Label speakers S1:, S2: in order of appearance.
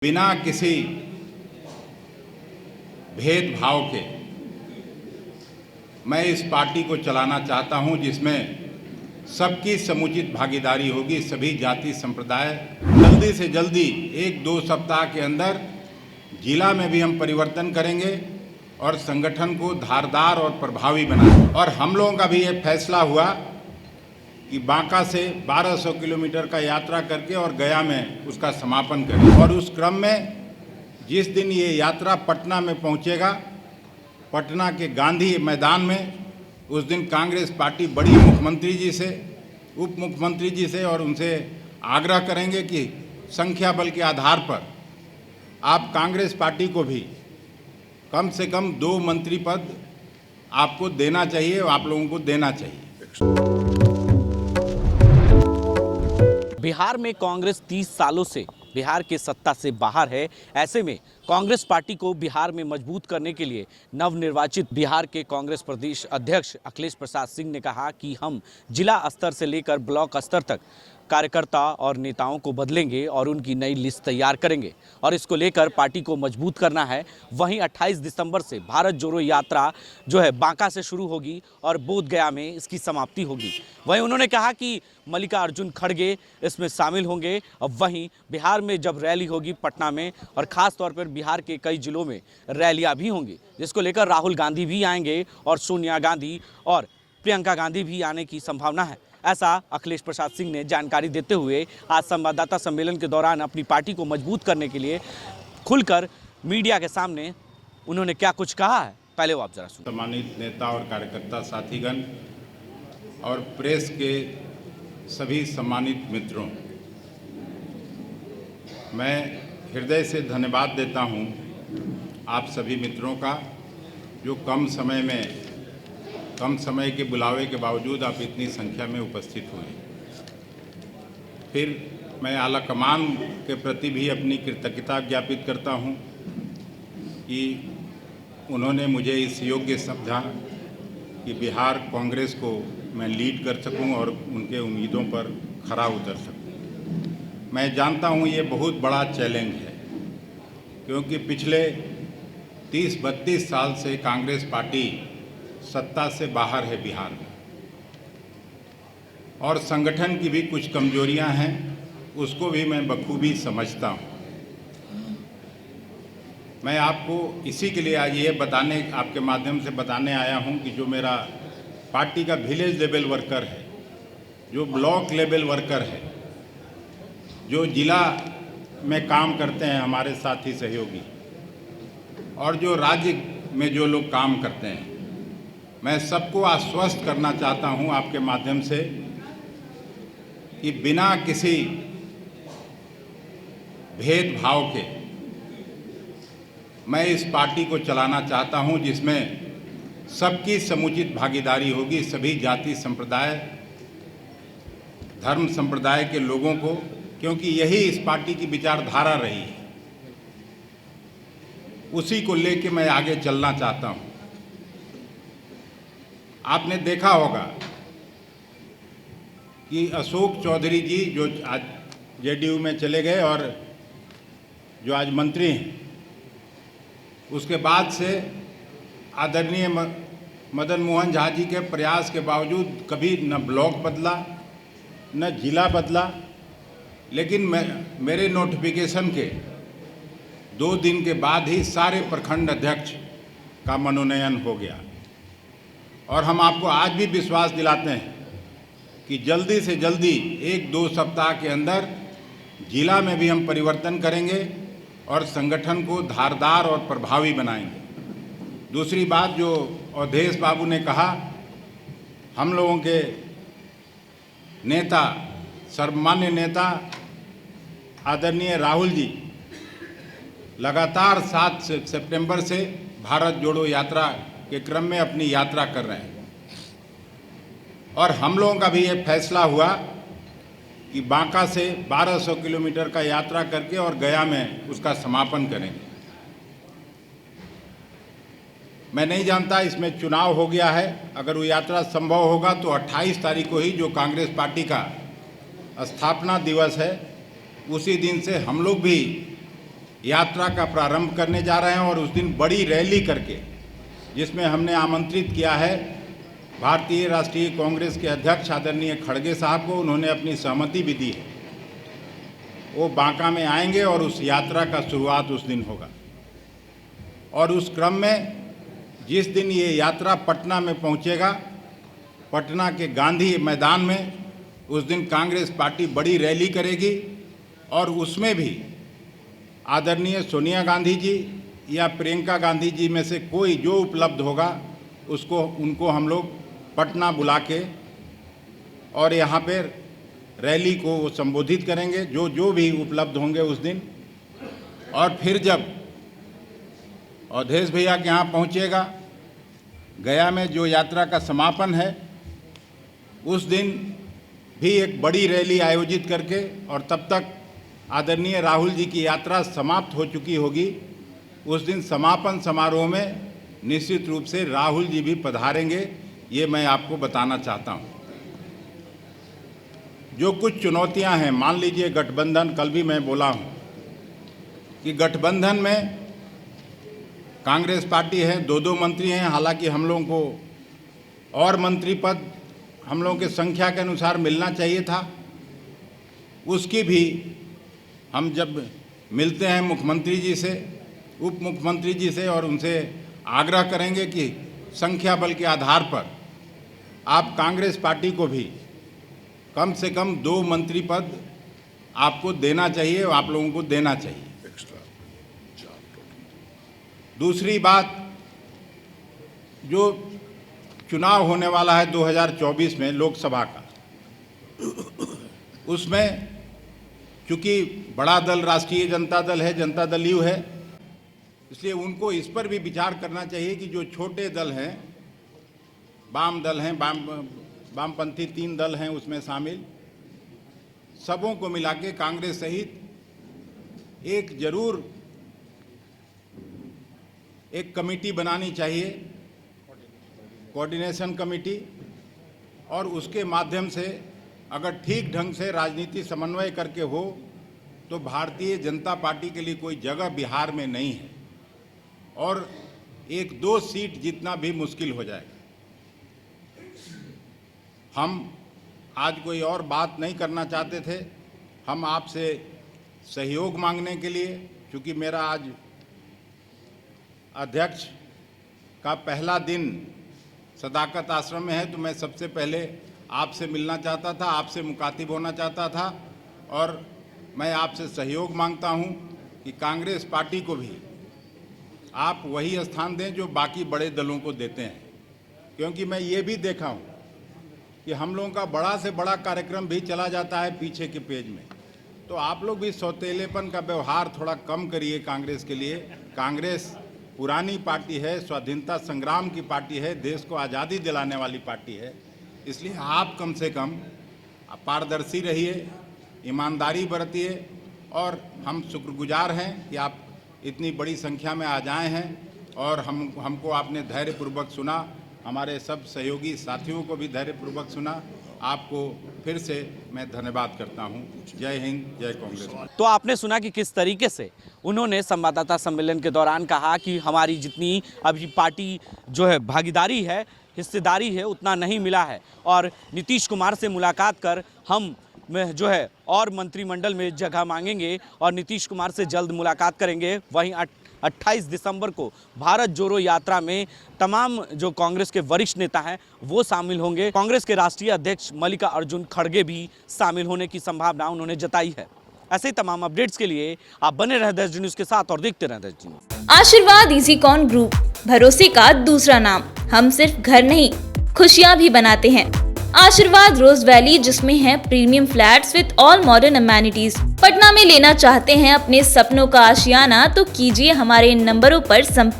S1: बिना किसी भेदभाव के मैं इस पार्टी को चलाना चाहता हूं, जिसमें सबकी समुचित भागीदारी होगी। सभी जाति संप्रदाय जल्दी से जल्दी 1-2 सप्ताह के अंदर जिला में भी हम परिवर्तन करेंगे और संगठन को धारदार और प्रभावी बनाएंगे। और हम लोगों का भी ये फैसला हुआ कि बांका से 1200 किलोमीटर का यात्रा करके और गया में उसका समापन करें। और उस क्रम में जिस दिन ये यात्रा पटना में पहुंचेगा, पटना के गांधी मैदान में, उस दिन कांग्रेस पार्टी बड़ी मुख्यमंत्री जी से, उप मुख्यमंत्री जी से और उनसे आग्रह करेंगे कि संख्या बल के आधार पर आप कांग्रेस पार्टी को भी कम से कम 2 मंत्री पद आपको देना चाहिए, आप लोगों को देना चाहिए।
S2: बिहार में कांग्रेस 30 सालों से बिहार के सत्ता से बाहर है। ऐसे में कांग्रेस पार्टी को बिहार में मजबूत करने के लिए नवनिर्वाचित बिहार के कांग्रेस प्रदेश अध्यक्ष अखिलेश प्रसाद सिंह ने कहा कि हम जिला स्तर से लेकर ब्लॉक स्तर तक कार्यकर्ता और नेताओं को बदलेंगे और उनकी नई लिस्ट तैयार करेंगे और इसको लेकर पार्टी को मजबूत करना है। वहीं 28 दिसंबर से भारत जोड़ो यात्रा जो है बांका से शुरू होगी और बोधगया में इसकी समाप्ति होगी। वहीं उन्होंने कहा कि मल्लिकार्जुन खड़गे इसमें शामिल होंगे। और वहीं बिहार में जब रैली होगी पटना में, और ख़ास तौर पर बिहार के कई जिलों में रैलियाँ भी होंगी, जिसको लेकर राहुल गांधी भी आएंगे और सोनिया गांधी और प्रियंका गांधी भी आने की संभावना है। ऐसा अखिलेश प्रसाद सिंह ने जानकारी देते हुए आज संवाददाता सम्मेलन के दौरान अपनी पार्टी को मजबूत करने के लिए खुलकर मीडिया के सामने उन्होंने क्या कुछ कहा है, पहले वो आप जरा सुनिए।
S1: सम्मानित नेता और कार्यकर्ता साथीगण और प्रेस के सभी सम्मानित मित्रों, मैं हृदय से धन्यवाद देता हूं आप सभी मित्रों का, जो कम समय के बुलावे के बावजूद आप इतनी संख्या में उपस्थित हुए। फिर मैं आला कमान के प्रति भी अपनी कृतज्ञता ज्ञापित करता हूं कि उन्होंने मुझे इस योग्य समझा कि बिहार कांग्रेस को मैं लीड कर सकूं और उनके उम्मीदों पर खरा उतर सकूं। मैं जानता हूं ये बहुत बड़ा चैलेंज है, क्योंकि पिछले 30-32 साल से कांग्रेस पार्टी सत्ता से बाहर है बिहार में, और संगठन की भी कुछ कमजोरियां हैं, उसको भी मैं बखूबी समझता हूं। मैं आपको इसी के लिए आज ये बताने, आपके माध्यम से बताने आया हूं कि जो मेरा पार्टी का विलेज लेवल वर्कर है, जो ब्लॉक लेवल वर्कर है, जो जिला में काम करते हैं हमारे साथी सहयोगी, और जो राज्य में जो लोग काम करते हैं, मैं सबको आश्वस्त करना चाहता हूं आपके माध्यम से कि बिना किसी भेदभाव के मैं इस पार्टी को चलाना चाहता हूं, जिसमें सबकी समुचित भागीदारी होगी। सभी जाति संप्रदाय, धर्म संप्रदाय के लोगों को, क्योंकि यही इस पार्टी की विचारधारा रही है, उसी को लेके मैं आगे चलना चाहता हूं। आपने देखा होगा कि अशोक चौधरी जी जो आज जेडीयू में चले गए और जो आज मंत्री हैं, उसके बाद से आदरणीय मदन मोहन झा जी के प्रयास के बावजूद कभी न ब्लॉक बदला न जिला बदला, लेकिन मेरे नोटिफिकेशन के 2 दिन के बाद ही सारे प्रखंड अध्यक्ष का मनोनयन हो गया। और हम आपको आज भी विश्वास दिलाते हैं कि जल्दी से जल्दी 1-2 सप्ताह के अंदर जिला में भी हम परिवर्तन करेंगे और संगठन को धारदार और प्रभावी बनाएंगे। दूसरी बात जो अवधेश बाबू ने कहा, हम लोगों के नेता, सर्वमान्य नेता आदरणीय राहुल जी लगातार 7 सितंबर से भारत जोड़ो यात्रा के क्रम में अपनी यात्रा कर रहे हैं, और हम लोगों का भी ये फैसला हुआ कि बांका से 1200 किलोमीटर का यात्रा करके और गया में उसका समापन करेंगे। मैं नहीं जानता इसमें चुनाव हो गया है, अगर वो यात्रा संभव होगा तो 28 तारीख को ही, जो कांग्रेस पार्टी का स्थापना दिवस है, उसी दिन से हम लोग भी यात्रा का प्रारंभ करने जा रहे हैं और उस दिन बड़ी रैली करके, जिसमें हमने आमंत्रित किया है भारतीय राष्ट्रीय कांग्रेस के अध्यक्ष आदरणीय खड़गे साहब को, उन्होंने अपनी सहमति भी दी है। वो बांका में आएंगे और उस यात्रा का शुरुआत उस दिन होगा। और उस क्रम में जिस दिन ये यात्रा पटना में पहुंचेगा, पटना के गांधी मैदान में, उस दिन कांग्रेस पार्टी बड़ी रैली करेगी और उसमें भी आदरणीय सोनिया गांधी जी या प्रियंका गांधी जी में से कोई जो उपलब्ध होगा उनको हम लोग पटना बुला के और यहाँ पर रैली को वो संबोधित करेंगे, जो भी उपलब्ध होंगे उस दिन। और फिर जब अवधेश भैया के यहाँ पहुँचेगा, गया में जो यात्रा का समापन है, उस दिन भी एक बड़ी रैली आयोजित करके, और तब तक आदरणीय राहुल जी की यात्रा समाप्त हो चुकी होगी। उस दिन समापन समारोह में निश्चित रूप से राहुल जी भी पधारेंगे, ये मैं आपको बताना चाहता हूँ। जो कुछ चुनौतियां हैं, मान लीजिए गठबंधन, कल भी मैं बोला हूँ कि गठबंधन में कांग्रेस पार्टी है, 2 मंत्री हैं, हालांकि हम लोगों को और मंत्री पद हम लोगों के संख्या के अनुसार मिलना चाहिए था। उसकी भी हम जब मिलते हैं मुख्यमंत्री जी से, उप मुख्यमंत्री जी से, और उनसे आग्रह करेंगे कि संख्या बल के आधार पर आप कांग्रेस पार्टी को भी कम से कम 2 मंत्री पद आपको देना चाहिए, आप लोगों को देना चाहिए। दूसरी बात, जो चुनाव होने वाला है 2024 में लोकसभा का, उसमें चूंकि बड़ा दल राष्ट्रीय जनता दल है, जनता दल यू है, इसलिए उनको इस पर भी विचार करना चाहिए कि जो छोटे दल हैं, वाम दल हैं, वामपंथी 3 दल हैं उसमें शामिल, सबों को मिला के कांग्रेस सहित एक जरूर एक कमेटी बनानी चाहिए, कोऑर्डिनेशन कमेटी, और उसके माध्यम से अगर ठीक ढंग से राजनीति समन्वय करके हो तो भारतीय जनता पार्टी के लिए कोई जगह बिहार में नहीं है और 1-2 सीट जीतना भी मुश्किल हो जाएगा। हम आज कोई और बात नहीं करना चाहते थे, हम आपसे सहयोग मांगने के लिए, क्योंकि मेरा आज अध्यक्ष का पहला दिन सदाकत आश्रम में है, तो मैं सबसे पहले आपसे मिलना चाहता था, आपसे मुखातिब होना चाहता था, और मैं आपसे सहयोग मांगता हूं कि कांग्रेस पार्टी को भी आप वही स्थान दें जो बाकी बड़े दलों को देते हैं। क्योंकि मैं ये भी देखा हूं कि हम लोगों का बड़ा से बड़ा कार्यक्रम भी चला जाता है पीछे के पेज में, तो आप लोग भी सौतेलेपन का व्यवहार थोड़ा कम करिए कांग्रेस के लिए। कांग्रेस पुरानी पार्टी है, स्वाधीनता संग्राम की पार्टी है, देश को आज़ादी दिलाने वाली पार्टी है, इसलिए आप कम से कम पारदर्शी रहिए, ईमानदारी बरतिए, और हम शुक्रगुजार हैं कि आप इतनी बड़ी संख्या में आ जाए हैं और हमको आपने धैर्यपूर्वक सुना, हमारे सब सहयोगी साथियों को भी धैर्यपूर्वक सुना। आपको फिर से मैं धन्यवाद करता हूं। जय हिंद, जय कांग्रेस।
S2: तो आपने सुना कि किस तरीके से उन्होंने संवाददाता सम्मेलन के दौरान कहा कि हमारी जितनी अभी पार्टी जो है भागीदारी है, हिस्सेदारी है, उतना नहीं मिला है, और नीतीश कुमार से मुलाकात कर हम में जो है और मंत्रिमंडल में जगह मांगेंगे और नीतीश कुमार से जल्द मुलाकात करेंगे। वहीं 28 दिसंबर को भारत जोड़ो यात्रा में तमाम जो कांग्रेस के वरिष्ठ नेता हैं वो शामिल होंगे। कांग्रेस के राष्ट्रीय अध्यक्ष मल्लिकार्जुन खड़गे भी शामिल होने की संभावना उन्होंने जताई है। ऐसे ही तमाम अपडेट्स के लिए आप बने रहे देश न्यूज़ के साथ और देखते रहे देश न्यूज़।
S3: आशीर्वाद इजीकॉन ग्रुप, भरोसे का दूसरा नाम। हम सिर्फ घर नहीं, खुशियां भी बनाते हैं। आशीर्वाद रोज वैली, जिसमें है premium flats with all modern amenities. Patna में लेना चाहते हैं अपने सपनों का आशियाना, तो कीजिए हमारे इन नंबरों पर संपर्क।